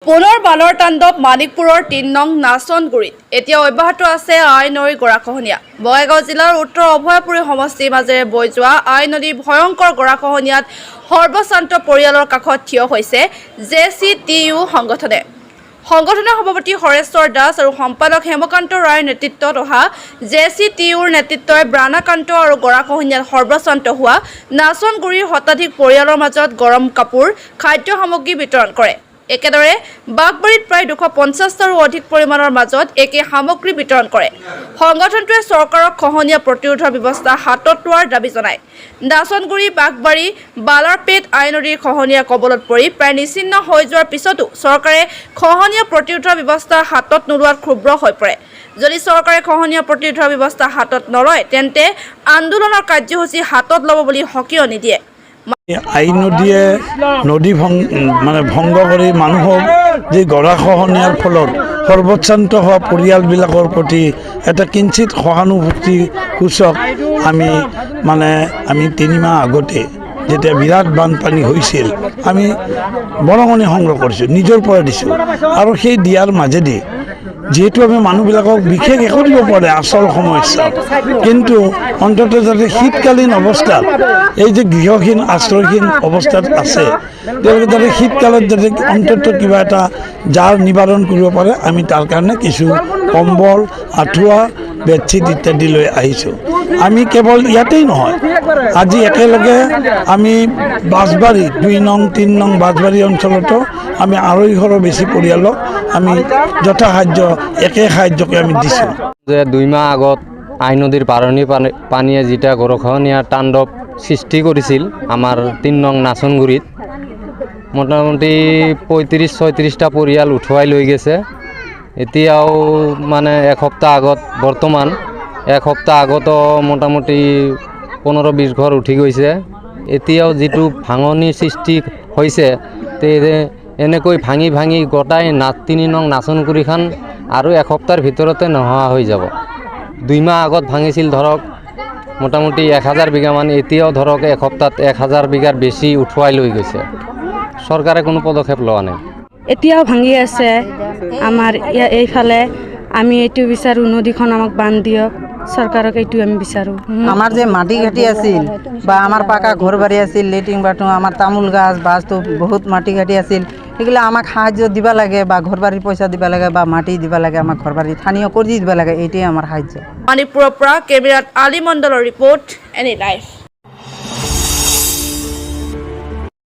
পুনৰ বানৰ তাণ্ডৱ মানিকপুৰৰ ৩ নং নাচনগুৰিত এতিয়া অব্যাহত আছে আই নদীৰ গৰাখহনীয়া। বঙাইগাঁও জিলাৰ উত্তৰ অভয়াপুৰী সমষ্টিৰ মাজেৰে বৈ যোৱা আই নদীৰ ভয়ংকৰ গৰাখহনীয়াত সৰ্বশান্ত পৰিয়ালৰ কাষত থিয় হৈছে JCTU সংগঠনে। সংগঠনৰ সভাপতি হৰেশ্বৰ দাস আৰু সম্পাদক হেমকান্ত ৰায়ৰ নেতৃত্বত অহা JCTUৰ নেতৃত্বই ব্ৰাণাকান্ত আৰু গৰাখহনীয়াত সৰ্বশান্ত হোৱা নাচনগুৰিৰ শতাধিক পৰিয়ালৰ মাজত গৰম কাপোৰ, খাদ্য সামগ্ৰী বিতৰণ কৰে। একেদৰে বাগবাৰীত প্ৰায় 250টাৰো অধিক পৰিমাণৰ মাজত একে সামগ্ৰী বিতৰণ কৰে। সংগঠনটোৱে চৰকাৰক খহনীয়া প্ৰতিৰোধৰ ব্যৱস্থা হাতত লোৱাৰ দাবী জনায়। নাচনগুৰি, বাগবাৰী, বালাৰপেট আই নদীৰ খহনীয়াৰ কবলত পৰি প্ৰায় নিশ্চিহ্ন হৈ যোৱাৰ পিছতো চৰকাৰে খহনীয়া প্ৰতিৰোধৰ ব্যৱস্থা হাতত নোলোৱাত ক্ষুব্ৰ হৈ পৰে। যদি চৰকাৰে খহনীয়া প্ৰতিৰোধৰ ব্যৱস্থা হাতত নলয় তেন্তে আন্দোলনৰ কাৰ্যসূচী হাতত ল'ব বুলি সকীয়নি দিয়ে। আই নদীয়ে নদী ভংগ কৰি মানুহক যি গৰাখহনীয়াৰ ফলত সৰ্বশান্ত হোৱা পৰিয়ালবিলাকৰ প্ৰতি এটা কিঞ্চিত সহানুভূতি সূচক আমি 3 মাহ আগতে যেতিয়া বিৰাট বানপানী হৈছিল আমি বৰঙণি সংগ্ৰহ কৰিছোঁ, নিজৰ পৰা দিছোঁ। আৰু সেই দিয়াৰ মাজেদি যিহেতু আমি মানুহবিলাকক বিশেষ একো দিব পাৰে আচল সমস্যা, কিন্তু অন্ততঃ যাতে শীতকালীন অৱস্থাত এই যে গৃহহীন আশ্ৰয়হীন অৱস্থাত আছে তেওঁলোকে যাতে শীতকালত যাতে অন্ততঃ কিবা এটা যাৰ নিবাৰণ কৰিব পাৰে, আমি তাৰ কাৰণে কিছু কম্বল, আঁঠুৱা, বেডশ্বীট ইত্যাদি লৈ আহিছোঁ। আমি কেৱল ইয়াতেই নহয়, আজি একেলগে আমি বাঁশবাৰী 2 নং 3 নং বাঁশবাৰী অঞ্চলতো আমি 250 বেছি পৰিয়ালক আমি যথাসাধ্য একে সাহায্যকে আমি দিছোঁ। 2 মাহ আগত আই নদীৰ বাঢ়নী পানীয়ে যেতিয়া গৰাখহনীয়াৰ তাণ্ডৱ সৃষ্টি কৰিছিল আমাৰ 3 নং নাচনগুৰিত, মোটামুটি 35-36টা পৰিয়াল উঠুৱাই লৈ গৈছে। এতিয়াও এসপ্তাহ আগত বৰ্তমান এসপ্তাহ আগতো মোটামুটি 15-20 ঘৰ উঠি গৈছে। এতিয়াও যিটো ভাঙনি সৃষ্টি হৈছে এনেকৈ ভাঙি ভাঙি গোটাই 3 নং নাচনগুৰিখন আৰু এসপ্তাহৰ ভিতৰতে নোহোৱা হৈ যাব। 2 মাহ আগত ভাঙিছিল ধৰক মোটামুটি 1000 বিঘামান, এতিয়াও ধৰক এসপ্তাহত 1000 বিঘাৰ বেছি উঠুৱাই লৈ গৈছে। চৰকাৰে কোনো পদক্ষেপ লোৱা নাই। এতিয়াও ভাঙি আছে আমাৰ এইফালে। আমি এইটো বিচাৰোঁ নদীখন আমাক বান্ধ দিয়ক, চৰকাৰক এইটো আমি বিচাৰোঁ। আমাৰ যে মাটি ঘাটি আছিল বা আমাৰ পাকা ঘৰ বাৰী আছিল, লেট্ৰিন বাথৰুম, আমাৰ তামোল গাছ বাছটো বহুত মাটি ঘাটি আছিল, সেইগিলা আমাক সাহায্য দিব লাগে বা ঘৰ বাৰীৰ পইচা দিব লাগে বা মাটি দিব লাগে, আমাক ঘৰ বাৰী স্থানীয় কৰি দিব লাগে, এইটোৱে আমাৰ সাহায্য। মানিকপুৰৰ পৰা কেমেৰাত আলী মণ্ডলৰ ৰিপৰ্ট, এনি লাইভ।